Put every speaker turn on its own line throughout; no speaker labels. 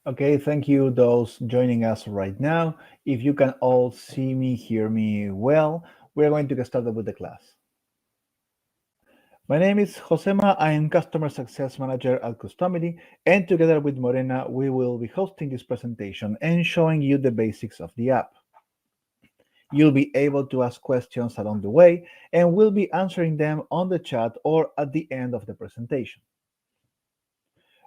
Okay, thank you, those joining us right now. If you can all see me, hear me well, we're going to get started with the class. My name is Josema. I am Customer Success Manager at Customily, and together with Morena, we will be hosting this presentation and showing you the basics of the app. You'll be able to ask questions along the way, and we'll be answering them on the chat or at the end of the presentation.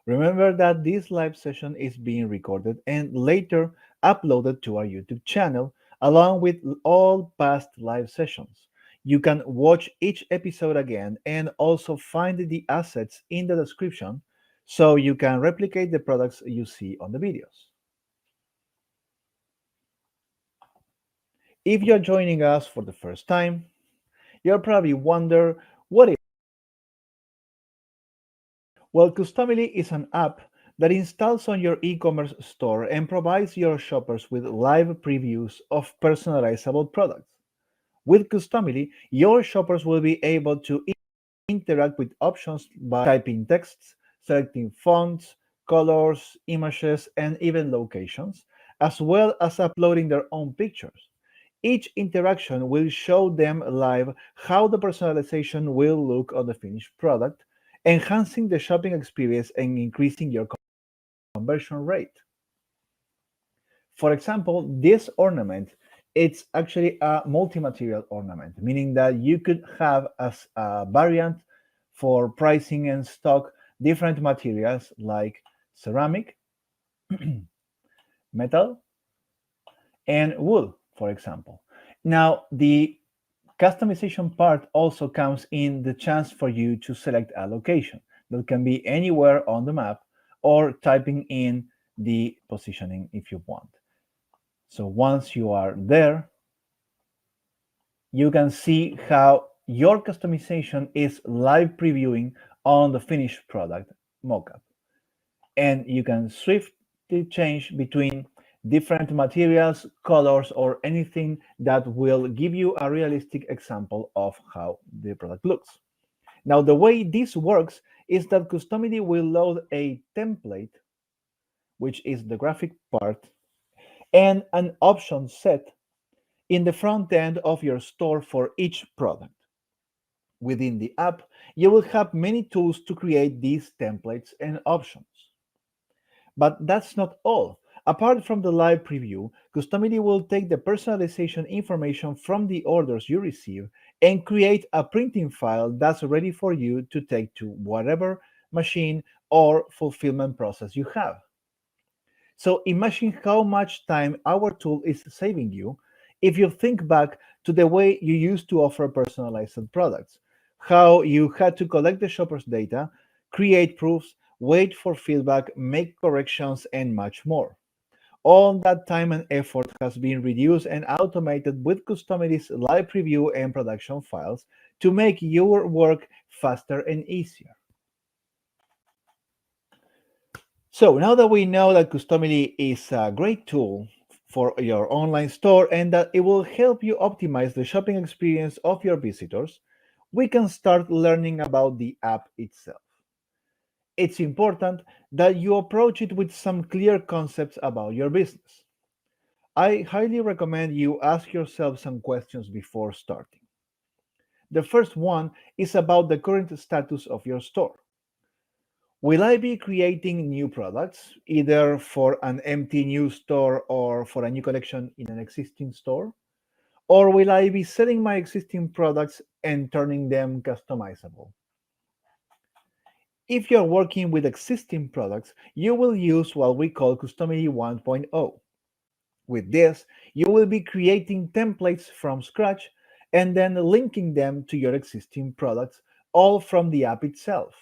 Remember that this live session is being recorded and later uploaded to our YouTube channel, along with all past live sessions. You can watch each episode again and also find the assets in the description so you can replicate the products you see on the videos. If you're joining us for the first time, you'll probably wonder what is. Well, Customily is an app that installs on your e-commerce store and provides your shoppers with live previews of personalizable products. With Customily, your shoppers will be able to interact with options by typing texts, selecting fonts, colors, images, and even locations, as well as uploading their own pictures. Each interaction will show them live how the personalization will look on the finished product, enhancing the shopping experience and increasing your conversion rate. For example, this ornament, it's actually a multi-material ornament, meaning that you could have as a variant for pricing and stock different materials like ceramic, metal, and wool, for example. Now, the customization part also comes in the chance for you to select a location that can be anywhere on the map or typing in the positioning if you want. So once you are there, you can see how your customization is live previewing on the finished product mockup. And you can swiftly change between different materials, colors, or anything that will give you a realistic example of how the product looks. Now, the way this works is that Customity will load a template, which is the graphic part, and an option set in the front end of your store for each product. Within the app, you will have many tools to create these templates and options. But that's not all. Apart from the live preview, Customity will take the personalization information from the orders you receive and create a printing file that's ready for you to take to whatever machine or fulfillment process you have. So imagine how much time our tool is saving you if you think back to the way you used to offer personalized products, how you had to collect the shopper's data, create proofs, wait for feedback, make corrections, and much more. All that time and effort has been reduced and automated with Customity's live preview and production files to make your work faster and easier. So now that we know that Customily is a great tool for your online store and that it will help you optimize the shopping experience of your visitors, we can start learning about the app itself. It's important that you approach it with some clear concepts about your business. I highly recommend you ask yourself some questions before starting. The first one is about the current status of your store. Will I be creating new products, either for an empty new store or for a new collection in an existing store? Or will I be selling my existing products and turning them customizable? If you're working with existing products, you will use what we call Customity 1.0. With this, you will be creating templates from scratch and then linking them to your existing products, all from the app itself.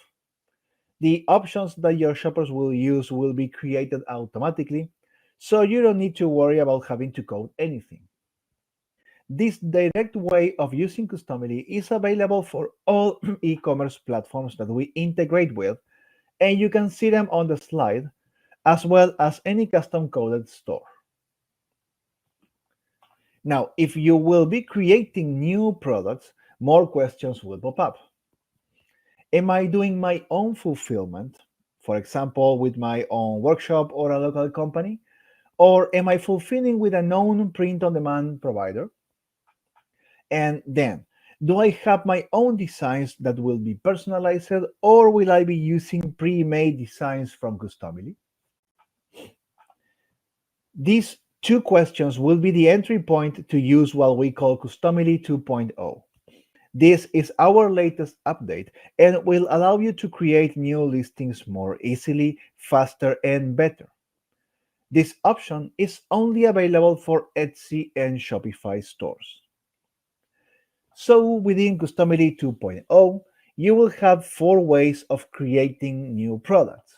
The options that your shoppers will use will be created automatically, so you don't need to worry about having to code anything. This direct way of using Customily is available for all e-commerce platforms that we integrate with, and you can see them on the slide, as well as any custom coded store. Now, if you will be creating new products, more questions will pop up. Am I doing my own fulfillment for example, with my own workshop or a local company? Or am I fulfilling with a known print on demand provider? And then, do I have my own designs that will be personalized, or will I be using pre made designs from Customily? These two questions will be the entry point to use what we call Customily 2.0. This is our latest update and will allow you to create new listings more easily, faster, and better. This option is only available for Etsy and Shopify stores. So within Customily 2.0, you will have four ways of creating new products.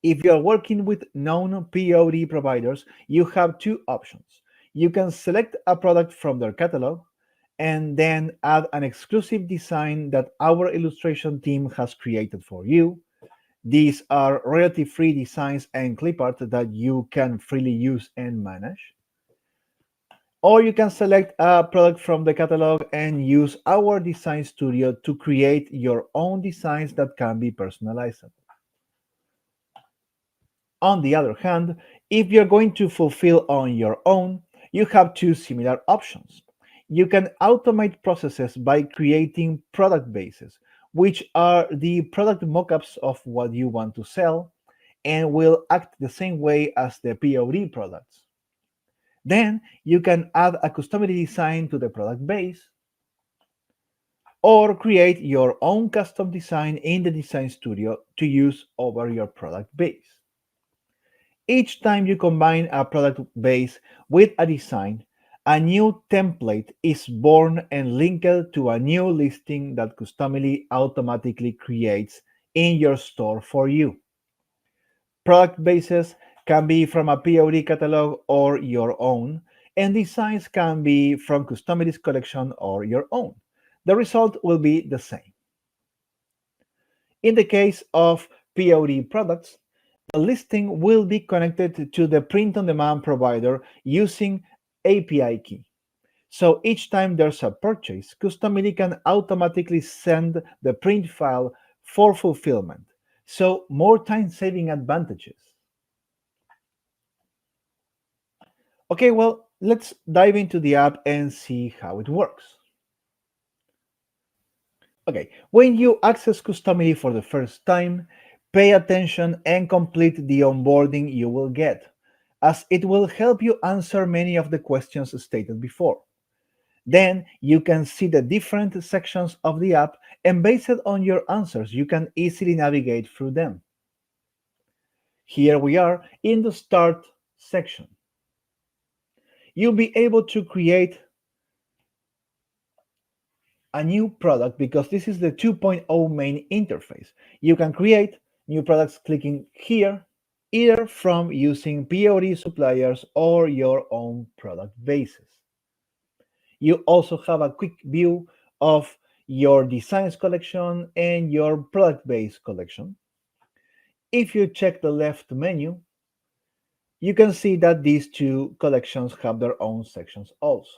If you are working with known POD providers, you have two options. You can select a product from their catalog and then add an exclusive design that our illustration team has created for you. These are royalty free designs and clip art that you can freely use and manage. Or you can select a product from the catalog and use our design studio to create your own designs that can be personalized. On the other hand, if you're going to fulfill on your own, you have two similar options. You can automate processes by creating product bases, which are the product mockups of what you want to sell and will act the same way as the POD products. Then you can add a customized design to the product base or create your own custom design in the design studio to use over your product base. Each time you combine a product base with a design, a new template is born and linked to a new listing that Customily automatically creates in your store for you. Product bases can be from a POD catalog or your own, and designs can be from Customily's collection or your own. The result will be the same. In the case of POD products, the listing will be connected to the print on demand provider using API key. So each time there's a purchase, Customily can automatically send the print file for fulfillment. So more time saving advantages. Okay, well, let's dive into the app and see how it works. Okay, when you access Customily for the first time, pay attention and complete the onboarding you will get, as it will help you answer many of the questions stated before. Then you can see the different sections of the app, and based on your answers, you can easily navigate through them. Here we are in the Start section. You'll be able to create a new product because this is the 2.0 main interface. You can create new products clicking here, either from using POD suppliers or your own product bases. You also have a quick view of your designs collection and your product base collection. If you check the left menu, you can see that these two collections have their own sections also.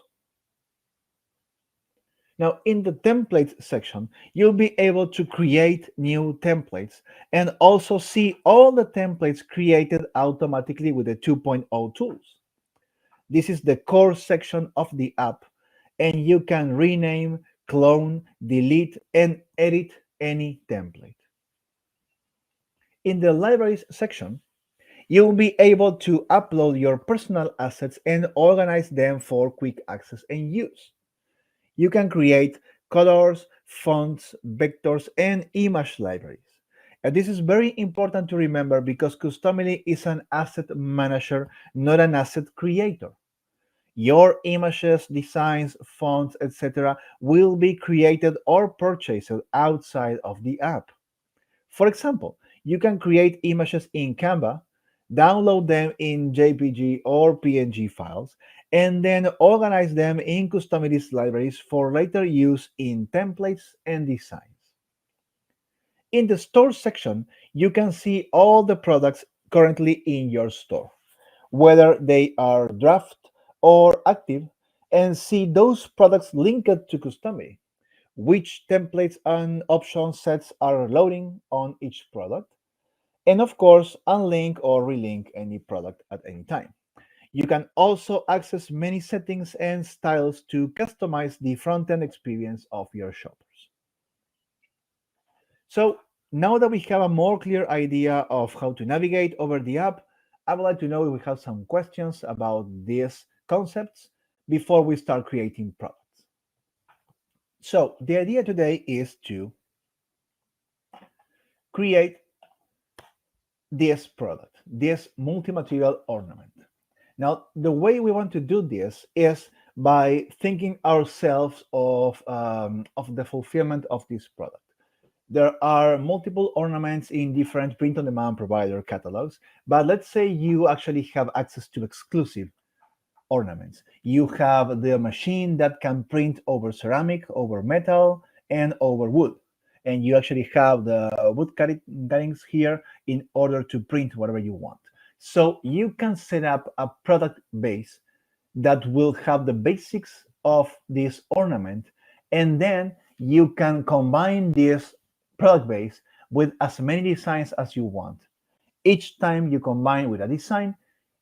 Now, in the templates section, you'll be able to create new templates and also see all the templates created automatically with the 2.0 tools. This is the core section of the app, and you can rename, clone, delete, and edit any template. In the libraries section, you'll be able to upload your personal assets and organize them for quick access and use. You can create colors, fonts, vectors, and image libraries. And this is very important to remember because Customily is an asset manager, not an asset creator. Your images, designs, fonts, etc., will be created or purchased outside of the app. For example, you can create images in Canva, download them in JPG or PNG files, and then organize them in Customily's libraries for later use in templates and designs. In the store section, you can see all the products currently in your store, whether they are draft or active, and see those products linked to Customily. which templates and option sets are loading on each product, and of course, unlink or relink any product at any time. You can also access many settings and styles to customize the front-end experience of your shoppers. So now that we have a more clear idea of how to navigate over the app, I would like to know if we have some questions about these concepts before we start creating products. So the idea today is to create this product, this multi-material ornament. Now, the way we want to do this is by thinking ourselves of the fulfillment of this product. There are multiple ornaments in different print-on-demand provider catalogs, but let's say you actually have access to exclusive ornaments. You have the machine that can print over ceramic, over metal, and over wood. And you actually have the cuttings here in order to print whatever you want. So you can set up a product base that will have the basics of this ornament, and then you can combine this product base with as many designs as you want. Each time you combine with a design,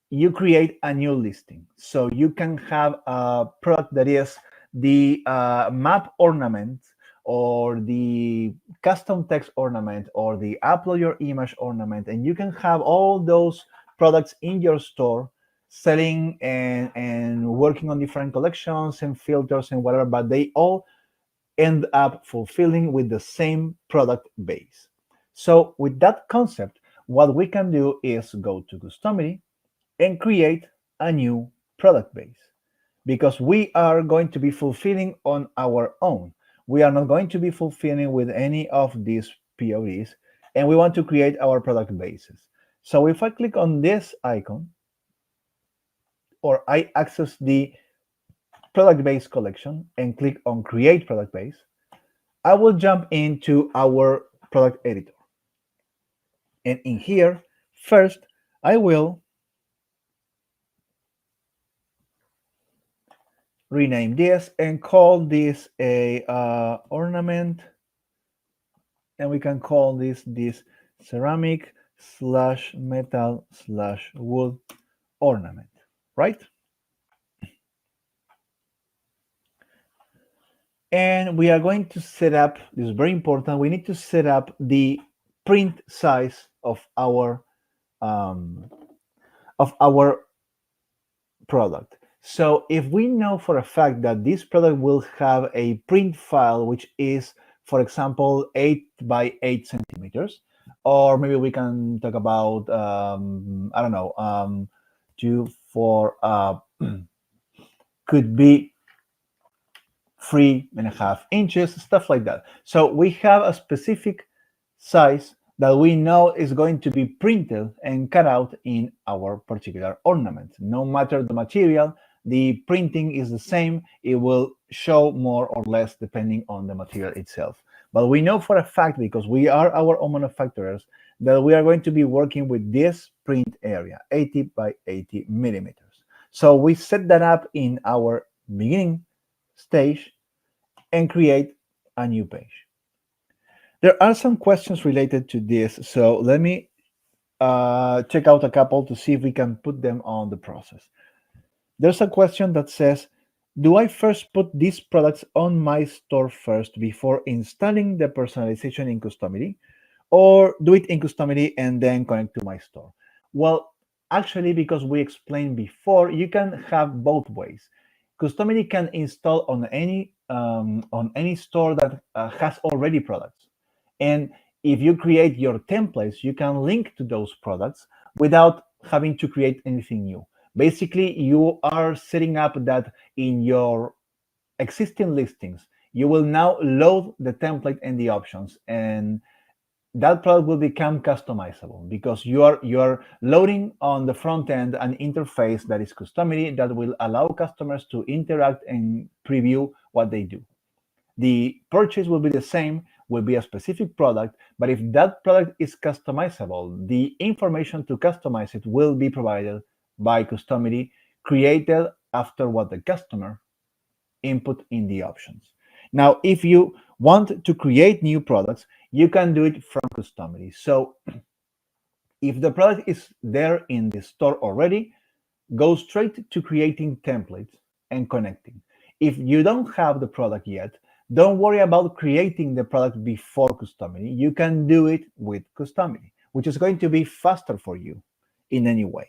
you create a new listing. So you can have a product that is the map ornament, or the custom text ornament, or the upload your image ornament, and you can have all those products in your store selling and working on different collections and filters and whatever, but they all end up fulfilling with the same product base. So with that concept, what we can do is go to Customily and create a new product base, because we are going to be fulfilling on our own. We are not going to be fulfilling with any of these PODs, and we want to create our product bases. So if I click on this icon, or I access the product base collection and click on create product base, I will jump into our product editor. And in here, first, I will rename this and call this a ornament, and we can call this ceramic slash metal slash wood ornament, right? And we are going to set up, this is very important, we need to set up the print size of our product. So if we know for a fact that this product will have a print file which is, for example, 8 by 8 centimeters, or maybe we can talk about I don't know, 2 4 could be 3.5 inches, stuff like that. So we have a specific size that we know is going to be printed and cut out in our particular ornament. No matter the material, the printing is the same. It will show more or less depending on the material itself. But we know for a fact, because we are our own manufacturers, that we are going to be working with this print area, 80 by 80 millimeters. So we set that up in our beginning stage and create a new page. There are some questions related to this, so let me check out a couple to see if we can put them on the process. There's a question that says, do I first put these products on my store first before installing the personalization in Customily, or do it in Customily and then connect to my store? Well, actually, because we explained before, you can have both ways. Customily can install on any store that has already products. And if you create your templates, you can link to those products without having to create anything new. Basically, you are setting up that in your existing listings, you will now load the template and the options, and that product will become customizable because you are loading on the front end an interface that is Customily that will allow customers to interact and preview what they do. The purchase will be the same, will be a specific product, but if that product is customizable, the information to customize it will be provided by Customily, created after what the customer input in the options. Now, if you want to create new products, you can do it from Customily. So if the product is there in the store already, go straight to creating templates and connecting. If you don't have the product yet, don't worry about creating the product before Customily. You can do it with Customily, which is going to be faster for you in any way.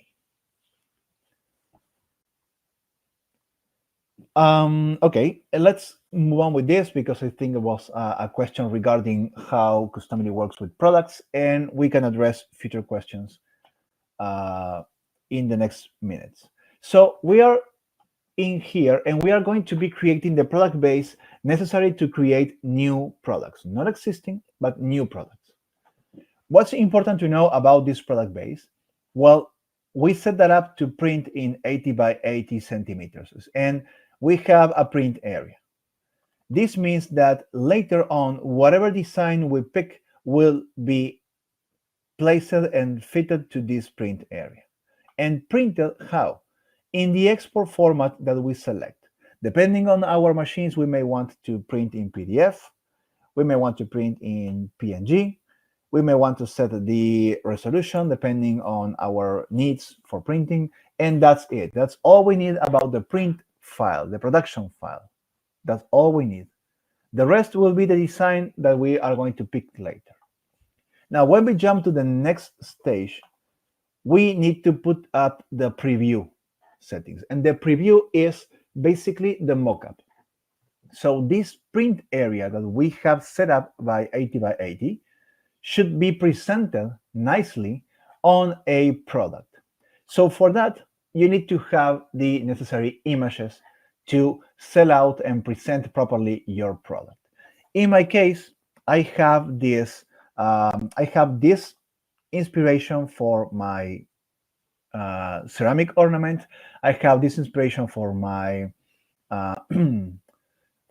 Okay, let's move on with this because I think it was a question regarding how Customily works with products, and we can address future questions uh, in the next minutes. So we are in here and we are going to be creating the product base necessary to create new products, not existing, but new products. What's important to know about this product base? Well, we set that up to print in 80 by 80 centimeters, and we have a print area. This means that later on, whatever design we pick will be placed and fitted to this print area. And printed how? In the export format that we select. Depending on our machines, we may want to print in PDF, we may want to print in PNG, we may want to set the resolution depending on our needs for printing, and that's it. That's all we need about the print file, the production file. That's all we need. The rest will be the design that we are going to pick later. Now, when we jump to the next stage, we need to put up the preview settings. And the preview is basically the mockup. So this print area that we have set up by 80 by 80 should be presented nicely on a product. So for that, you need to have the necessary images to sell out and present properly your product. In my case, I have this inspiration for my ceramic ornament. I have this inspiration for my uh,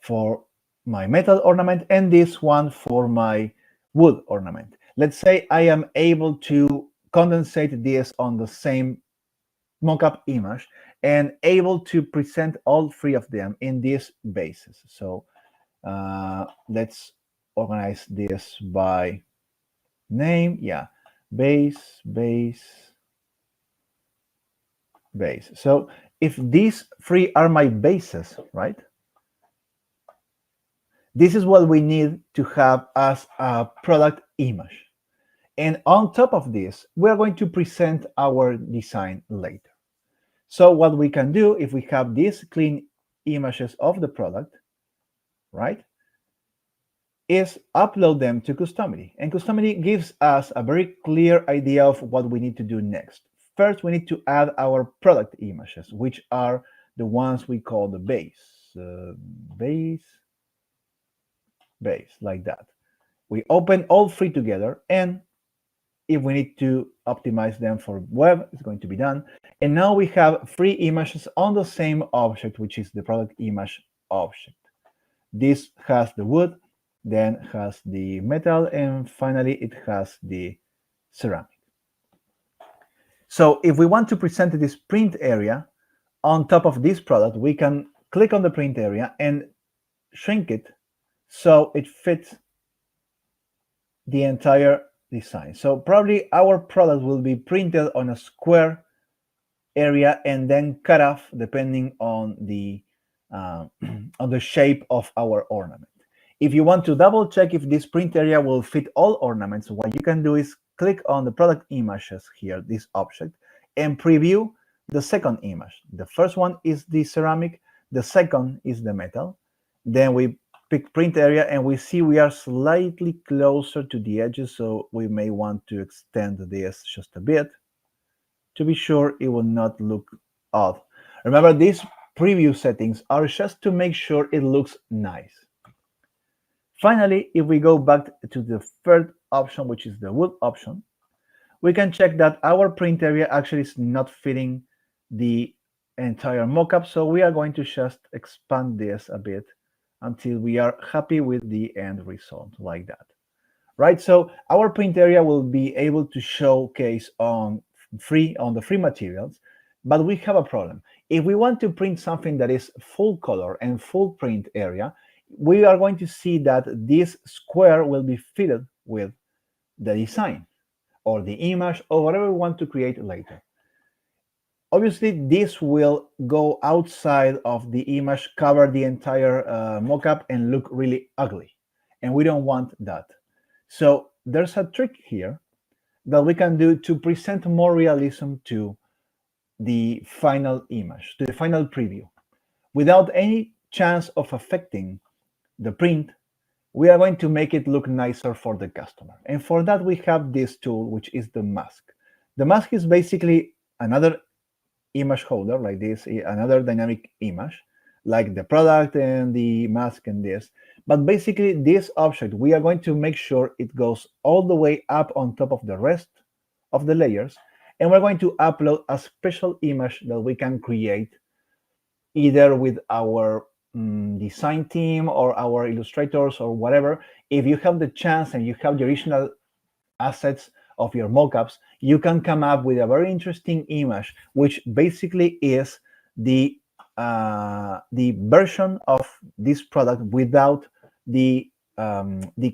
for my metal ornament, and this one for my wood ornament. Let's say I am able to condensate this on the same mockup image and able to present all three of them in this basis. So let's organize this by name. Yeah, base, base, base. So if these three are my bases, right? This is what we need to have as a product image. And on top of this, we're going to present our design later. So what we can do if we have these clean images of the product, right, is upload them to Customily. And Customily gives us a very clear idea of what we need to do next. First, we need to add our product images, which are the ones we call the base. Base, like that. We open all three together, and if we need to optimize them for web, it's going to be done. And now we have three images on the same object, which is the product image object. This has the wood, then has the metal, and finally it has the ceramic. So if we want to present this print area on top of this product, we can click on the print area and shrink it so it fits the entire design. So probably our product will be printed on a square area and then cut off depending on the shape of our ornament. If you want to double check if this print area will fit all ornaments, what you can do is click on the product images here, this object, and preview the second image. The first one is the ceramic, the second is the metal. Then we pick print area and we see we are slightly closer to the edges, so we may want to extend this just a bit to be sure it will not look odd. Remember, these preview settings are just to make sure it looks nice. Finally, if we go back to the third option, which is the wood option, we can check that our print area actually is not fitting the entire mockup, so we are going to just expand this a bit until we are happy with the end result, like that. Right, so our print area will be able to showcase on the free materials, but we have a problem. If we want to print something that is full color and full print area, we are going to see that this square will be filled with the design or the image or whatever we want to create later. Obviously, this will go outside of the image, cover the entire mockup, and look really ugly. And we don't want that. So there's a trick here that we can do to present more realism to the final image, to the final preview. Without any chance of affecting the print, we are going to make it look nicer for the customer. And for that, we have this tool, which is the mask. The mask is basically another image holder like this, another dynamic image, like the product and the mask and this. But basically, this object, we are going to make sure it goes all the way up on top of the rest of the layers. And we're going to upload a special image that we can create either with our design team or our illustrators or whatever. If you have the chance and you have the original assets of your mockups, you can come up with a very interesting image, which basically is the version of this product without the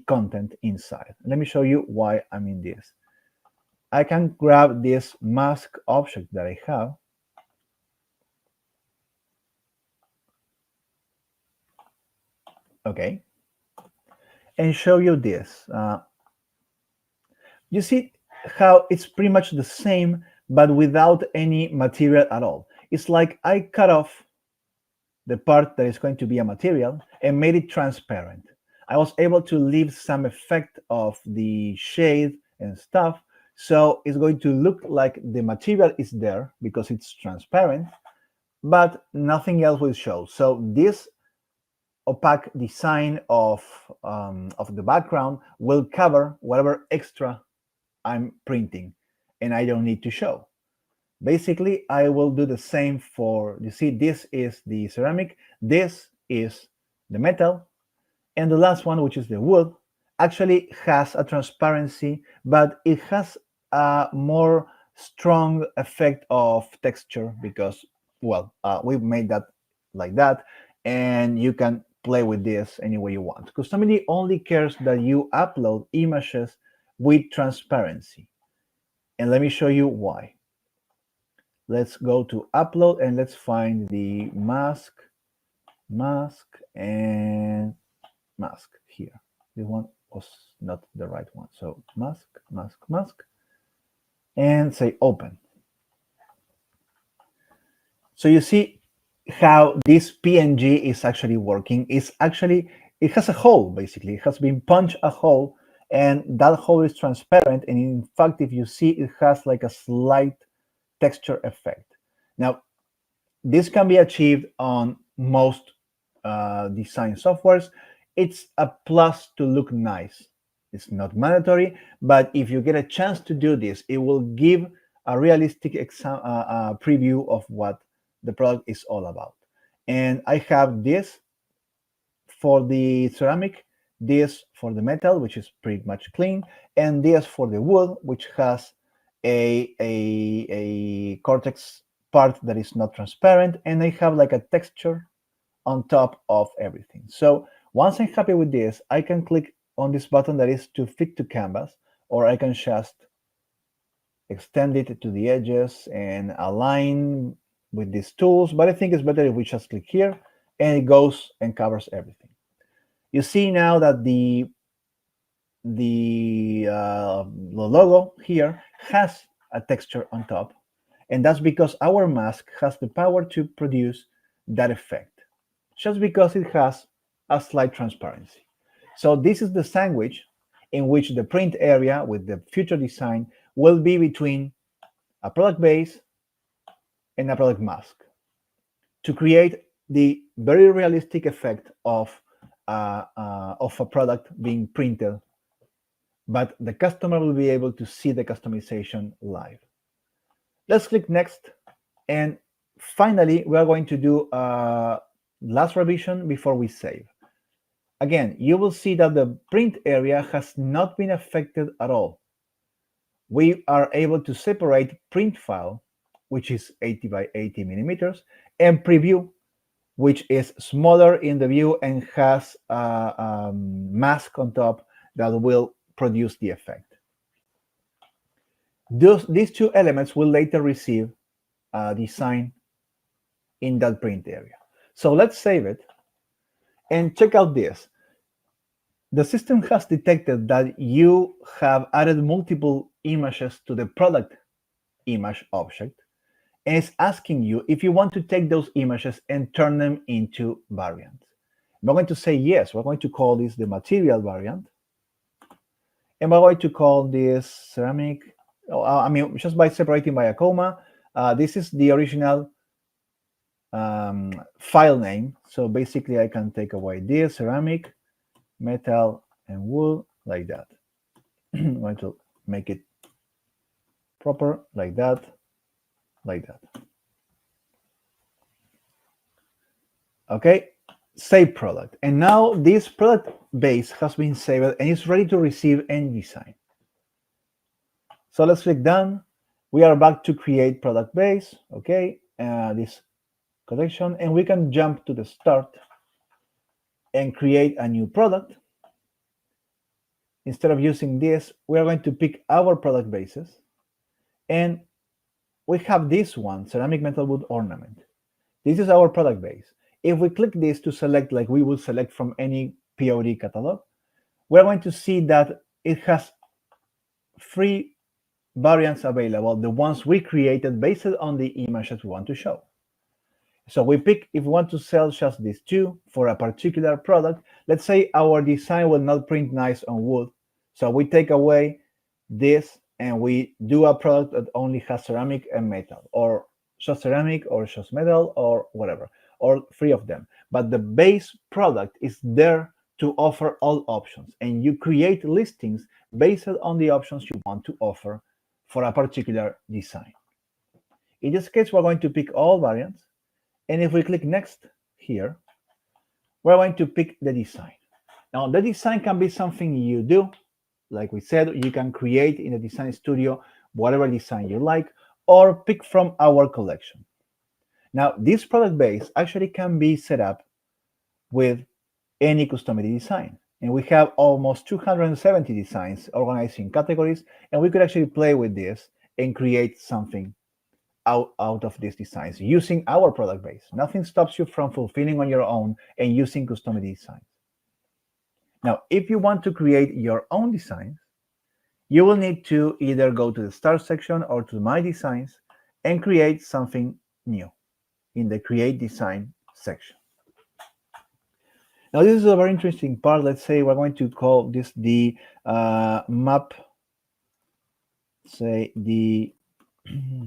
content inside. Let me show you why I mean this. I can grab this mask object that I have. Okay, and show you this. You see how it's pretty much the same, but without any material at all. It's like I cut off the part that is going to be a material and made it transparent. I was able to leave some effect of the shade and stuff, so it's going to look like the material is there because it's transparent, but nothing else will show. So this opaque design of the background will cover whatever extra I'm printing, and I don't need to show. Basically, I will do the same for, you see, this is the ceramic, this is the metal, and the last one, which is the wood, actually has a transparency, but it has a more strong effect of texture because, well, we've made that like that, and you can play with this any way you want. Customily only cares that you upload images with transparency. And let me show you why. Let's go to upload and let's find the mask and mask here. This one was not the right one. So mask, and say open. So you see how this PNG is actually working. It's actually, it has a hole, basically. It has been punched a hole, and that hole is transparent. And in fact, if you see, it has like a slight texture effect. Now, this can be achieved on most design softwares. It's a plus to look nice. It's not mandatory, but if you get a chance to do this, it will give a realistic preview of what the product is all about. And I have this for the ceramic, this for the metal, which is pretty much clean, and this for the wood, which has a cortex part that is not transparent, and I have like a texture on top of everything. So once I'm happy with this, I can click on this button that is to fit to canvas, or I can just extend it to the edges and align with these tools, but I think it's better if we just click here and it goes and covers everything. You see now that the logo here has a texture on top, and that's because our mask has the power to produce that effect, just because it has a slight transparency. So this is the sandwich in which the print area with the future design will be between a product base and a product mask to create the very realistic effect of a product being printed, but the customer will be able to see the customization live. Let's click next. And finally, we are going to do a last revision before we save. Again, you will see that the print area has not been affected at all. We are able to separate print file, which is 80 by 80 millimeters, and preview, which is smaller in the view and has a mask on top that will produce the effect. These two elements will later receive a design in that print area. So let's save it and check out this. The system has detected that you have added multiple images to the product image object, and it's asking you if you want to take those images and turn them into variants. We're going to say yes. We're going to call this the material variant. And we're going to call this ceramic. I mean, just by separating by a comma, this is the original file name. So basically, I can take away this ceramic, metal, and wool like that. I'm going to make it proper like that, like that. Okay, save product. And now this product base has been saved and is ready to receive any design. So let's click done. We are back to create product base. Okay, this collection, and we can jump to the start and create a new product. Instead of using this, we are going to pick our product bases, and we have this one, ceramic metal wood ornament. This is our product base. If we click this to select, like we would select from any POD catalog, we're going to see that it has 3 variants available, the ones we created based on the images we want to show. So we pick if we want to sell just these 2 for a particular product. Let's say our design will not print nice on wood. So we take away this and we do a product that only has ceramic and metal, or just ceramic or just metal or whatever, or 3 of them. But the base product is there to offer all options, and you create listings based on the options you want to offer for a particular design. In this case, we're going to pick all variants. And if we click next here, we're going to pick the design. Now, the design can be something you do. Like we said, you can create in the design studio whatever design you like, or pick from our collection. Now, this product base actually can be set up with any Customily design. And we have almost 270 designs organized in categories, and we could actually play with this and create something out of these designs using our product base. Nothing stops you from fulfilling on your own and using Customily designs. Now, if you want to create your own designs, you will need to either go to the Start section or to My Designs and create something new in the Create Design section. Now, this is a very interesting part. Let's say we're going to call this the map, say the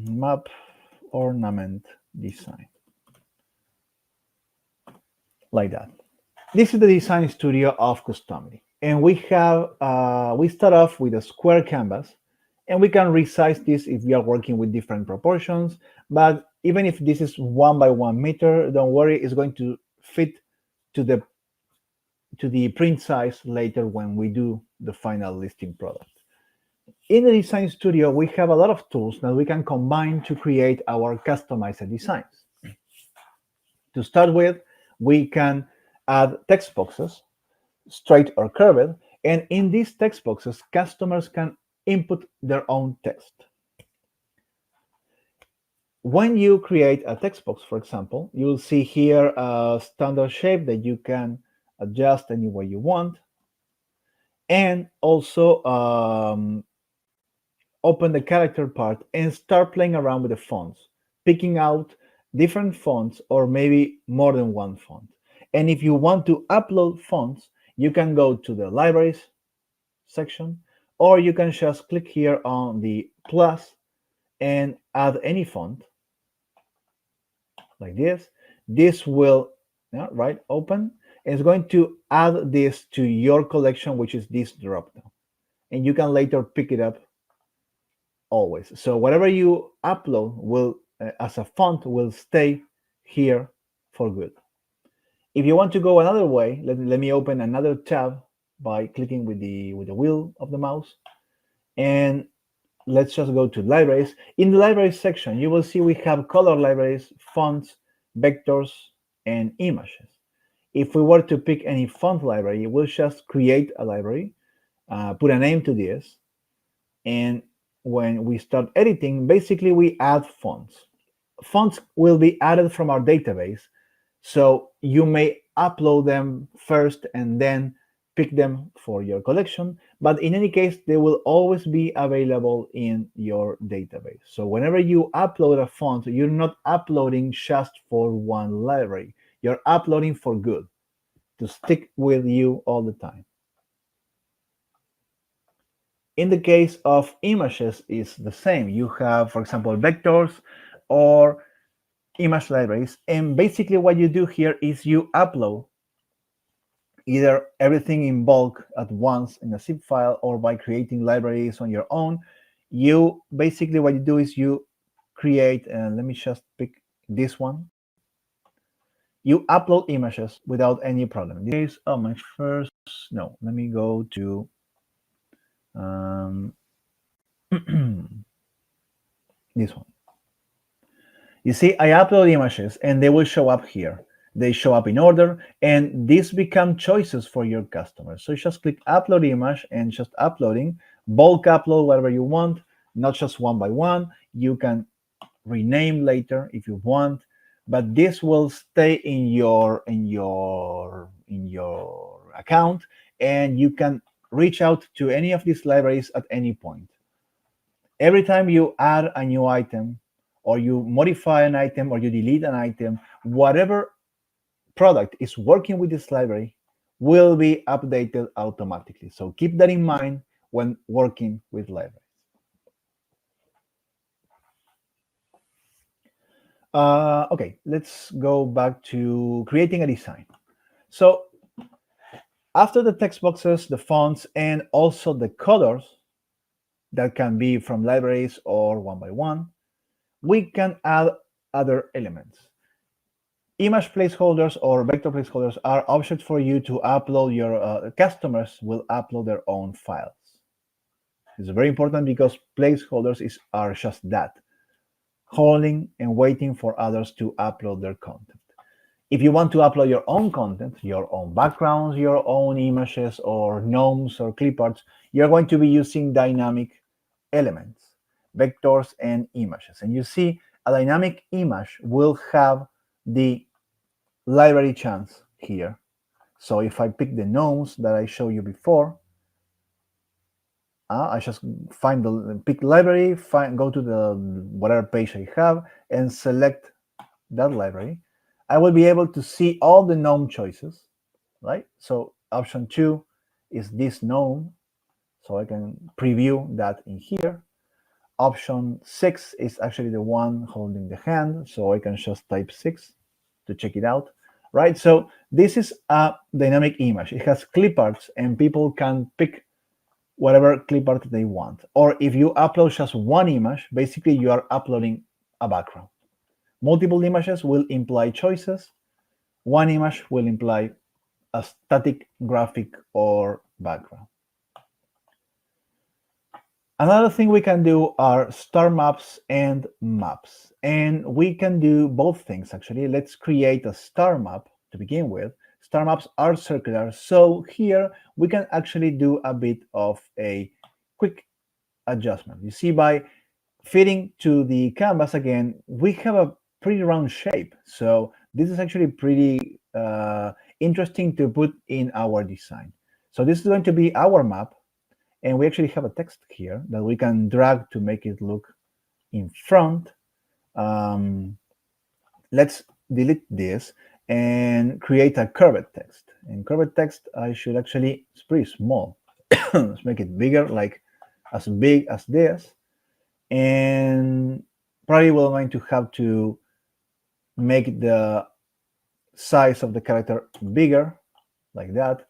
map ornament design, like that. This is the design studio of Customily, and we have we start off with a square canvas, and we can resize this if we are working with different proportions. But even if this is 1 by 1 meter, don't worry, it's going to fit to the print size later when we do the final listing product. In the design studio, we have a lot of tools that we can combine to create our customized designs. To start with, we can add text boxes, straight or curved, and in these text boxes, customers can input their own text. When you create a text box, for example, you will see here a standard shape that you can adjust any way you want, and also open the character part and start playing around with the fonts, picking out different fonts or maybe more than one font. And if you want to upload fonts, you can go to the libraries section, or you can just click here on the plus and add any font like this. This will open. It's going to add this to your collection, which is this drop down, and you can later pick it up always. So whatever you upload will as a font will stay here for good. If you want to go another way, let me open another tab by clicking with the wheel of the mouse, and let's just go to libraries. In the libraries section, you will see we have color libraries, fonts, vectors, and images. If we were to pick any font library, we'll just create a library, put a name to this, and when we start editing, basically we add fonts. Fonts will be added from our database, so you may upload them first and then pick them for your collection. But in any case, they will always be available in your database. So whenever you upload a font, you're not uploading just for one library. You're uploading for good to stick with you all the time. In the case of images, is the same. You have, for example, vectors or image libraries, and basically what you do here is you upload either everything in bulk at once in a zip file or by creating libraries on your own. You basically what you do is you create, and let me just pick this one. You upload images without any problem. In this case, oh, my first, no, let me go to this one. You see, I upload images and they will show up here. They show up in order, and these become choices for your customers. So just click upload image and just uploading, bulk upload whatever you want, not just one by one. You can rename later if you want, but this will stay in your account, and you can reach out to any of these libraries at any point. Every time you add a new item, or you modify an item, or you delete an item, whatever product is working with this library will be updated automatically. So keep that in mind when working with libraries. Okay, let's go back to creating a design. So after the text boxes, the fonts, and also the colors that can be from libraries or one by one, we can add other elements. Image placeholders or vector placeholders are objects for you to upload. Your customers will upload their own files. It's very important because placeholders are just that, holding and waiting for others to upload their content. If you want to upload your own content, your own backgrounds, your own images or gnomes or cliparts, you're going to be using dynamic elements, vectors and images. And you see, a dynamic image will have the library chance here. So if I pick the gnomes that I showed you before, I just pick library, go to the whatever page I have and select that library. I will be able to see all the gnome choices, right? So option 2 is this gnome, so I can preview that in here. Option 6 is actually the one holding the hand, so I can just type 6 to check it out, right? So this is a dynamic image. It has cliparts, and people can pick whatever clipart they want. Or if you upload just one image, basically you are uploading a background. Multiple images will imply choices. One image will imply a static graphic or background. Another thing we can do are star maps and maps. And we can do both things, actually. Let's create a star map to begin with. Star maps are circular, so here we can actually do a bit of a quick adjustment. You see, by fitting to the canvas again, we have a pretty round shape. So this is actually pretty interesting to put in our design. So this is going to be our map, and we actually have a text here that we can drag to make it look in front. Let's delete this and create a curved text. And curved text, I should actually, it's pretty small. Let's make it bigger, like as big as this. And probably we're going to have to make the size of the character bigger, like that.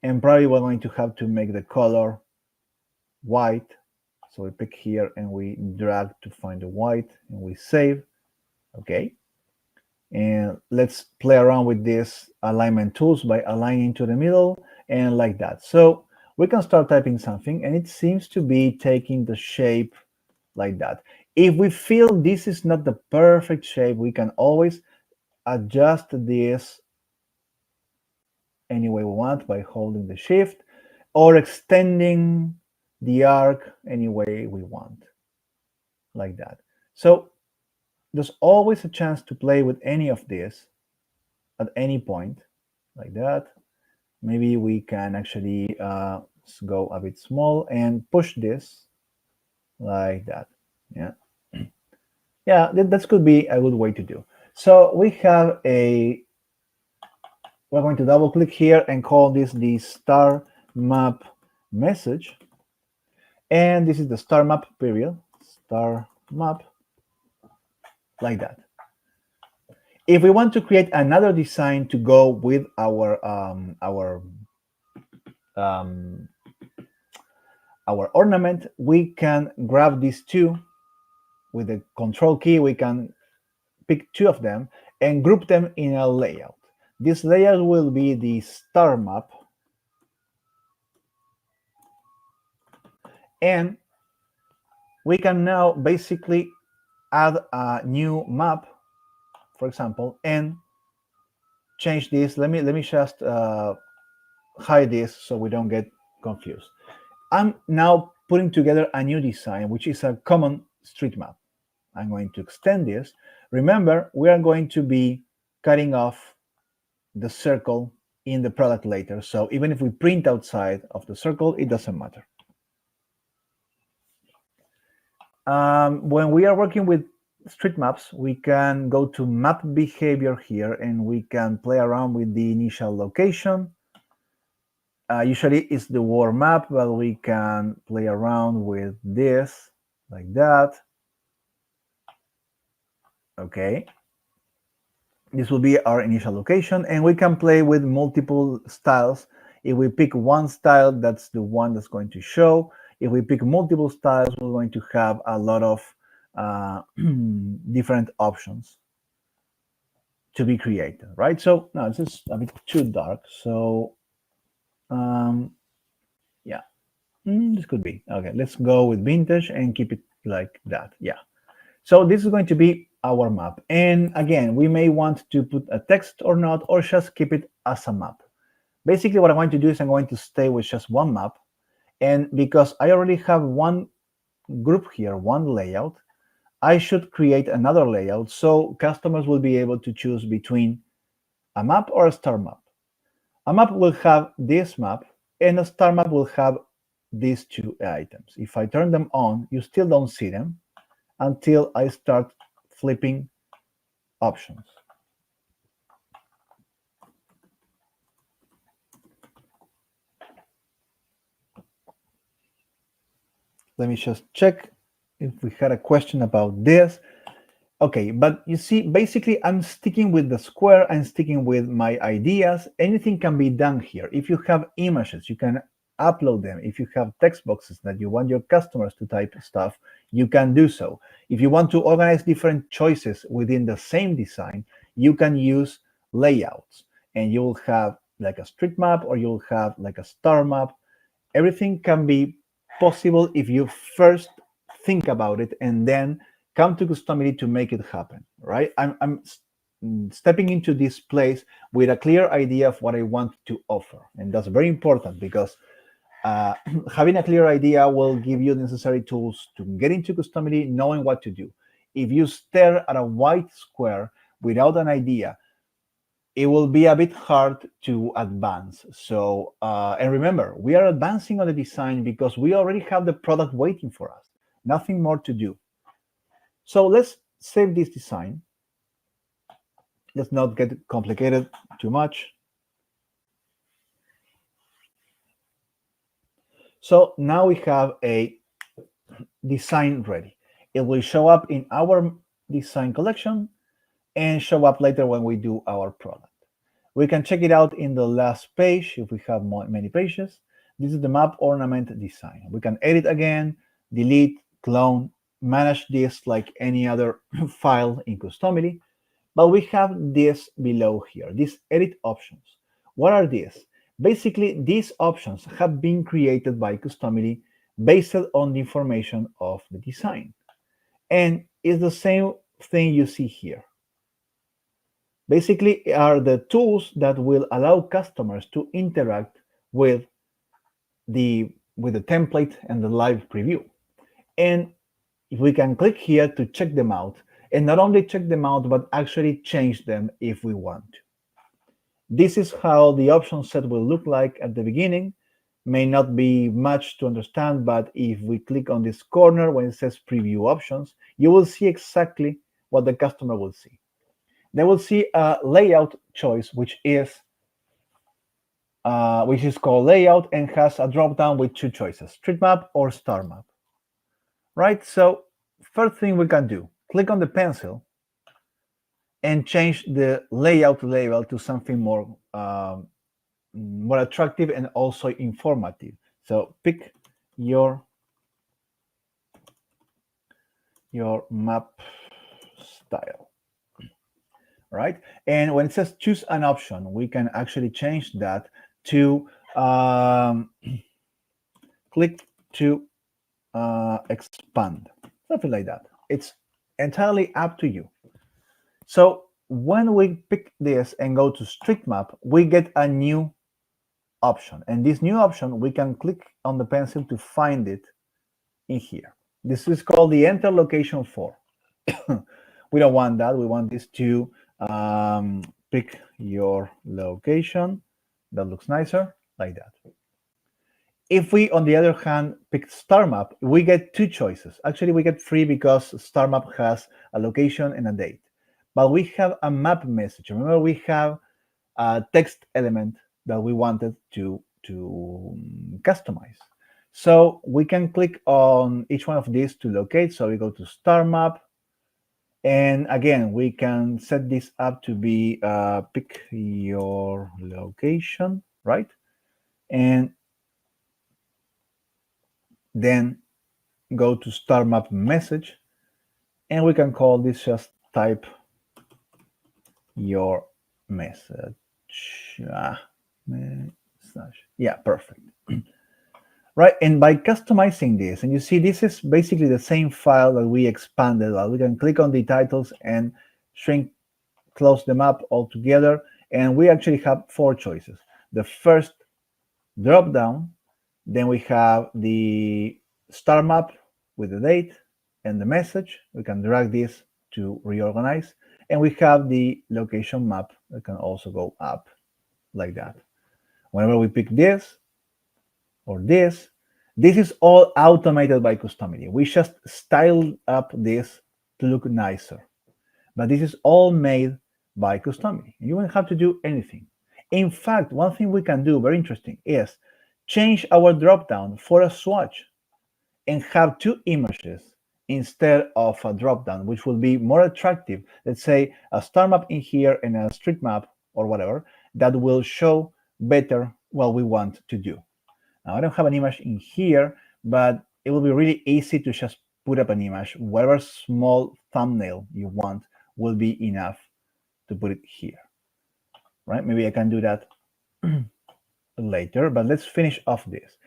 And probably we're going to have to make the color white. So we pick here and we drag to find the white, and we save. Okay. And let's play around with these alignment tools by aligning to the middle and like that. So we can start typing something, and it seems to be taking the shape like that. If we feel this is not the perfect shape, we can always adjust this any way we want by holding the shift, or extending the arc any way we want, like that. So there's always a chance to play with any of this at any point, like that. Maybe we can actually go a bit small and push this like that. Yeah, yeah, that could be a good way to do. So we have we're going to double click here and call this the star map message. And this is the star map period, star map, like that. If we want to create another design to go with um, our ornament, we can grab these two with the control key. We can pick two of them and group them in a layout. This layout will be the star map, and we can now basically add a new map, for example, and change this. Let me just hide this so we don't get confused. I'm now putting together a new design, which is a common street map. I'm going to extend this. Remember, we are going to be cutting off the circle in the product later. So even if we print outside of the circle, it doesn't matter. When we are working with street maps, we can go to map behavior here, and we can play around with the initial location. Usually it's the word map, but we can play around with this like that. Okay. This will be our initial location, and we can play with multiple styles. If we pick one style, that's the one that's going to show. If we pick multiple styles, we're going to have a lot of different options to be created, right? So now this is a bit too dark. So yeah, this could be okay. Let's go with vintage and keep it like that. Yeah. So this is going to be our map. And again, we may want to put a text or not, or just keep it as a map. Basically, what I'm going to do is I'm going to stay with just one map. And because I already have one group here, one layout, I should create another layout so customers will be able to choose between a map or a star map. A map will have this map, and a star map will have these two items. If I turn them on, you still don't see them until I start flipping options. Let me just check if we had a question about this. Okay, but you see, basically I'm sticking with the square, I'm sticking with my ideas. Anything can be done here. If you have images, you can upload them. If you have text boxes that you want your customers to type stuff, you can do so. If you want to organize different choices within the same design, you can use layouts, and you'll have like a street map, or you'll have like a star map. Everything can be possible if you first think about it and then come to Customily to make it happen, right? I'm stepping into this place with a clear idea of what I want to offer. And that's very important, because having a clear idea will give you the necessary tools to get into Customily knowing what to do. If you stare at a white square without an idea, it will be a bit hard to advance. So, and remember, we are advancing on the design because we already have the product waiting for us. Nothing more to do. So let's save this design. Let's not get complicated too much. So now we have a design ready. It will show up in our design collection and show up later when we do our product. We can check it out in the last page if we have many pages. This is the map ornament design. We can edit again, delete, clone, manage this like any other file in Customily. But we have this below here, these edit options. What are these? Basically, these options have been created by Customily based on the information of the design. And it's the same thing you see here. basically are the tools that will allow customers to interact with the template and the live preview. And we can click here to check them out, and not only check them out, but actually change them if we want to. This is how the option set will look like at the beginning. May not be much to understand, but if we click on this corner when it says preview options, you will see exactly what the customer will see. They will see a layout choice, which is called layout and has a drop down with two choices, street map or star map. Right? So first thing we can do, click on the pencil and change the layout label to something more attractive and also informative. So pick your map style, right? And when it says choose an option, we can actually change that to click to expand, something like that. It's entirely up to you. So when we pick this and go to street map, we get a new option. And this new option, we can click on the pencil to find it in here. This is called the enter location for. We don't want that. We want this to pick your location. That looks nicer, like that. If we, on the other hand, pick star map, we get two choices. Actually, we get three because star map has a location and a date. But we have a map message. Remember, we have a text element that we wanted to customize. So we can click on each one of these to locate. So we go to star map. And again, we can set this up to be pick your location, right? And then go to star map message. And we can call this just type your message. Yeah, perfect. Right, and by customizing this, and you see this is basically the same file that we expanded. We can click on the titles and shrink, close them up all together, and we actually have four choices. The first drop down, then we have the star map with the date and the message. We can drag this to reorganize, and we have the location map that can also go up like that. Whenever we pick this or this is all automated by Customily. We just styled up this to look nicer. But this is all made by Customily. You won't have to do anything. In fact, one thing we can do, very interesting, is change our dropdown for a swatch and have two images instead of a dropdown, which will be more attractive. Let's say a star map in here and a street map or whatever, that will show better what we want to do. Now, I don't have an image in here, but it will be really easy to just put up an image. Whatever small thumbnail you want will be enough to put it here, right? Maybe I can do that later, but let's finish off this.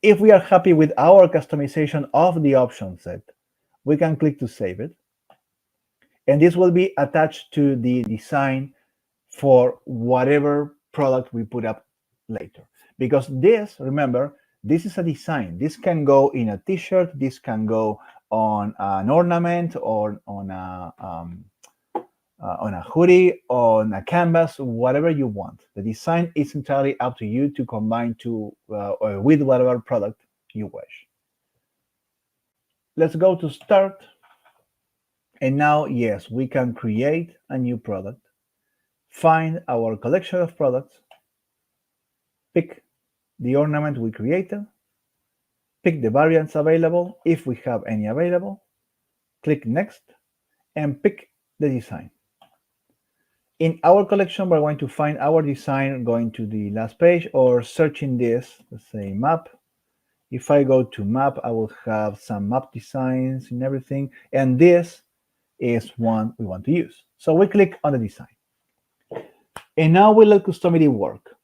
If we are happy with our customization of the option set, we can click to save it. And this will be attached to the design for whatever product we put up later. Because this, remember, this is a design. This can go in a t-shirt, this can go on an ornament or on a hoodie, on a canvas, whatever you want. The design is entirely up to you to combine with whatever product you wish. Let's go to start. And now, yes, we can create a new product, find our collection of products, pick the ornament we created, pick the variants available, if we have any available, click next, and pick the design. In our collection, we're going to find our design going to the last page or searching this, let's say map. If I go to map, I will have some map designs and everything, and this is one we want to use. So we click on the design. And now we let Customily work.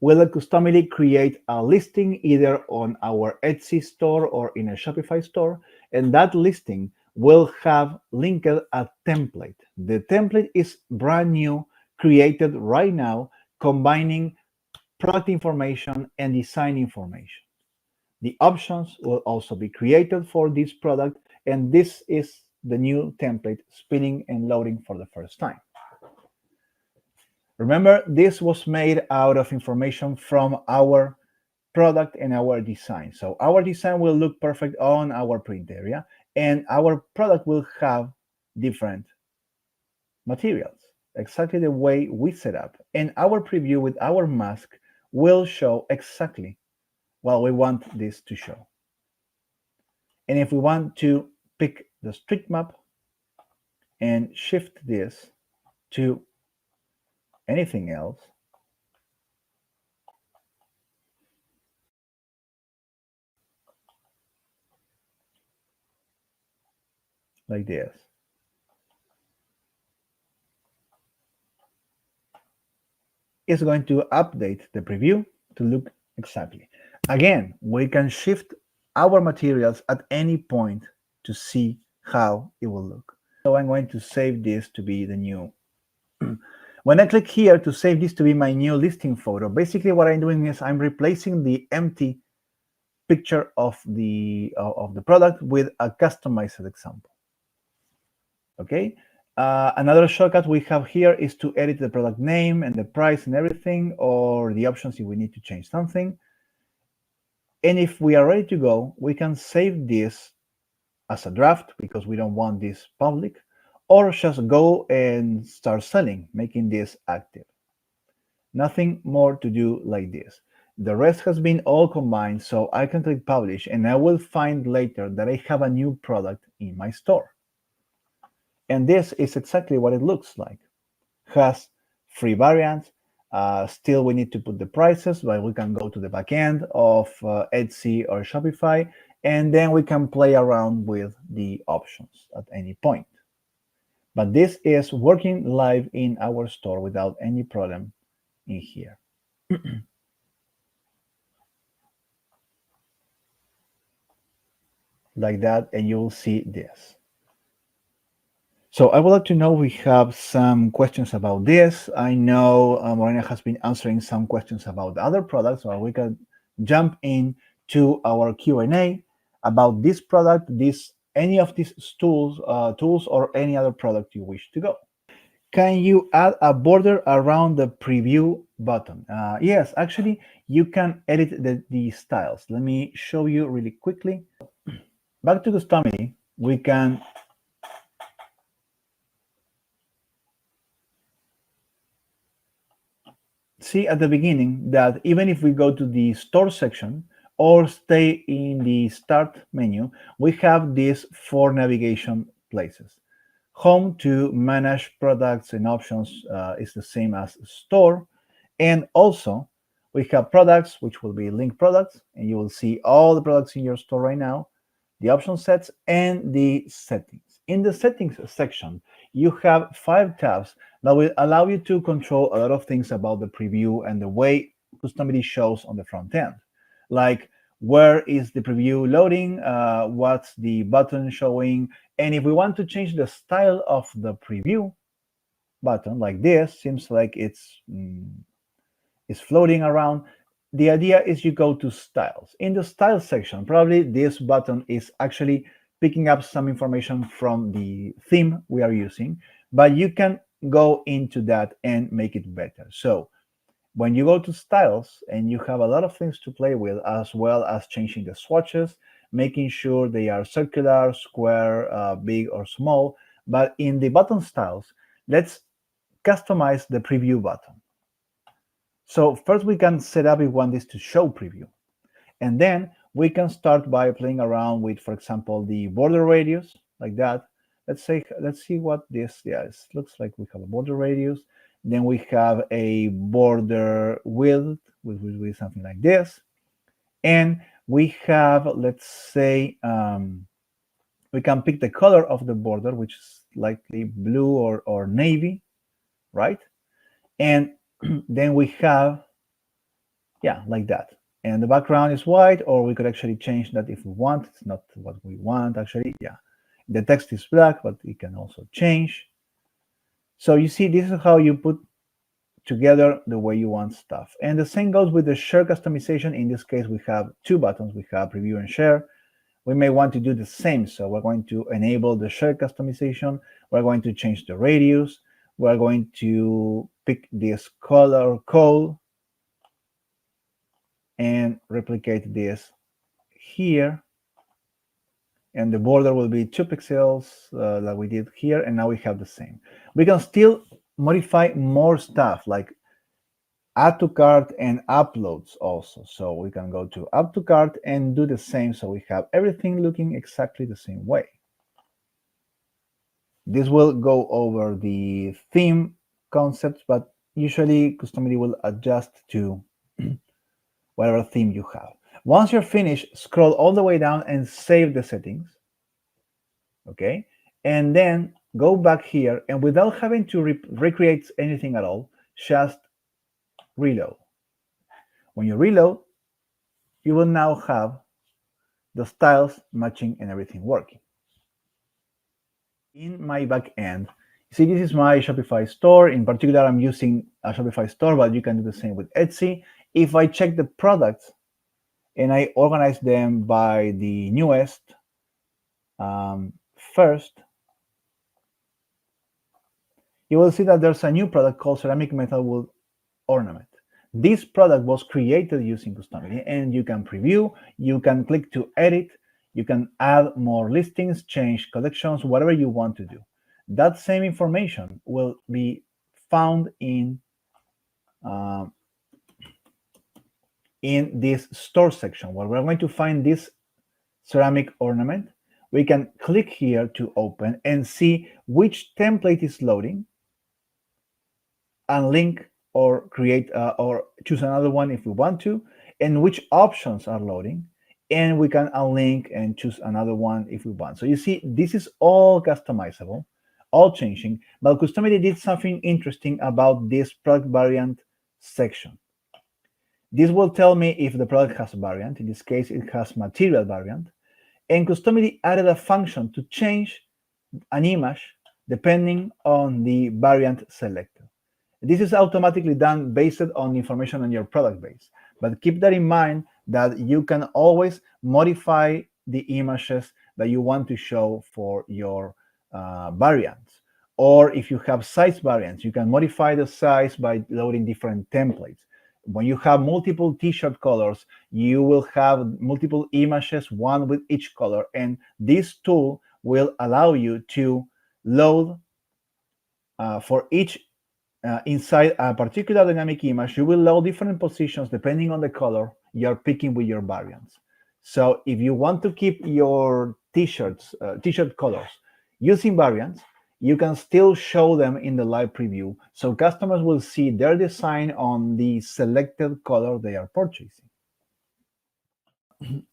We'll let Customily create a listing either on our Etsy store or in a Shopify store, and that listing will have linked a template. The template is brand new, created right now, combining product information and design information. The options will also be created for this product, and this is the new template spinning and loading for the first time. Remember, this was made out of information from our product and our design. So our design will look perfect on our print area, and our product will have different materials, exactly the way we set up. And our preview with our mask will show exactly what we want this to show. And if we want to pick the street map and shift this to anything else, like this, it's going to update the preview to look exactly. Again, we can shift our materials at any point to see how it will look. So I'm going to save this to be the new. When I click here to save this to be my new listing photo, basically what I'm doing is I'm replacing the empty picture of the product with a customized example. Okay. Another shortcut we have here is to edit the product name and the price and everything, or the options if we need to change something. And if we are ready to go, we can save this as a draft because we don't want this public, or just go and start selling, making this active. Nothing more to do like this. The rest has been all combined, so I can click publish and I will find later that I have a new product in my store. And this is exactly what it looks like. Has free variants. Still, we need to put the prices, but we can go to the back end of Etsy or Shopify, and then we can play around with the options at any point. But this is working live in our store without any problem in here. Like that, and you'll see this. So I would like to know, we have some questions about this. I know Morena has been answering some questions about the other products, so we can jump in to our Q&A about this product, any of these tools or any other product you wish to go. Can you add a border around the preview button? Yes, actually, you can edit the styles. Let me show you really quickly. Back to Customily, we can see at the beginning that even if we go to the store section or stay in the start menu, we have these 4 navigation places. Home to manage products and options is the same as store. And also we have products, which will be link products, and you will see all the products in your store right now, the option sets and the settings. In the settings section, you have 5 tabs that will allow you to control a lot of things about the preview and the way Customily shows on the front end. Like, where is the preview loading, what's the button showing, and if we want to change the style of the preview button, like this, seems like it's floating around. The idea is you go to styles. In the style section, probably this button is actually picking up some information from the theme we are using, but you can go into that and make it better. So when you go to styles, and you have a lot of things to play with, as well as changing the swatches, making sure they are circular, square, big or small. But in the button styles, let's customize the preview button. So first we can set up if we want this to show preview. And then we can start by playing around with, for example, the border radius, like that. Let's see what this is. Looks like we have a border radius. Then we have a border width, with something like this. And we have, let's say, we can pick the color of the border, which is likely blue or navy, right? And then we have, yeah, like that. And the background is white, or we could actually change that if we want. It's not what we want, actually. Yeah, the text is black, but it can also change. So you see, this is how you put together the way you want stuff. And the same goes with the share customization. In this case, we have two buttons. We have preview and share. We may want to do the same. So we're going to enable the share customization. We're going to change the radius. We're going to pick this color code and replicate this here. And the border will be 2 pixels like we did here. And now we have the same. We can still modify more stuff like add to cart and uploads also. So we can go to add to cart and do the same. So we have everything looking exactly the same way. This will go over the theme concepts, but usually Customily will adjust to whatever theme you have. Once you're finished, scroll all the way down and save the settings. Okay. And then go back here, and without having to recreate anything at all, just reload. When you reload, you will now have the styles matching and everything working. In my back end, see, this is my Shopify store. In particular, I'm using a Shopify store, but you can do the same with Etsy. If I check the products and I organize them by the newest first, you will see that there's a new product called ceramic metal wood ornament. This product was created using Customily, and you can preview, you can click to edit, you can add more listings, change collections, whatever you want to do. That same information will be found in this store section, where we're going to find this ceramic ornament. We can click here to open and see which template is loading, and link or create or choose another one if we want to, and which options are loading, and we can unlink and choose another one if we want. So you see, this is all customizable, all changing, but Customily did something interesting about this product variant section. This will tell me if the product has a variant. In this case, it has material variant, and Customily added a function to change an image depending on the variant selected. This is automatically done based on information on your product base. But keep that in mind, that you can always modify the images that you want to show for your variants. Or if you have size variants, you can modify the size by loading different templates. When you have multiple t-shirt colors, you will have multiple images, one with each color. And this tool will allow you to load for each inside a particular dynamic image. You will load different positions depending on the color you're picking with your variants. So if you want to keep your t-shirt colors using variants, you can still show them in the live preview, so customers will see their design on the selected color they are purchasing.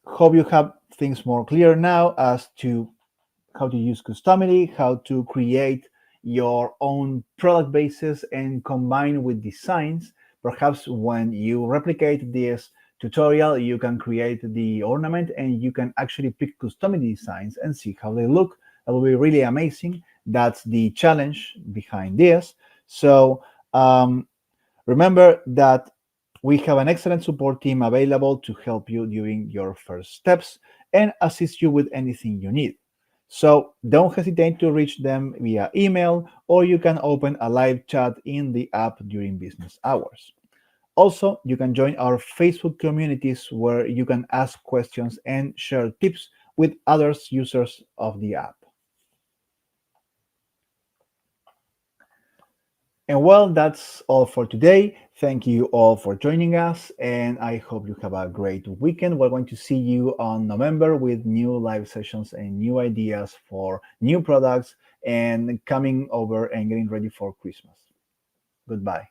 Hope you have things more clear now as to how to use Customily, how to create your own product bases and combine with designs. Perhaps when you replicate this tutorial, you can create the ornament and you can actually pick Customily designs and see how they look. That will be really amazing. That's the challenge behind this. So remember that we have an excellent support team available to help you during your first steps and assist you with anything you need. So don't hesitate to reach them via email, or you can open a live chat in the app during business hours. Also, you can join our Facebook communities where you can ask questions and share tips with other users of the app. And well, that's all for today. Thank you all for joining us, and I hope you have a great weekend. We're going to see you on November with new live sessions and new ideas for new products and coming over and getting ready for Christmas. Goodbye.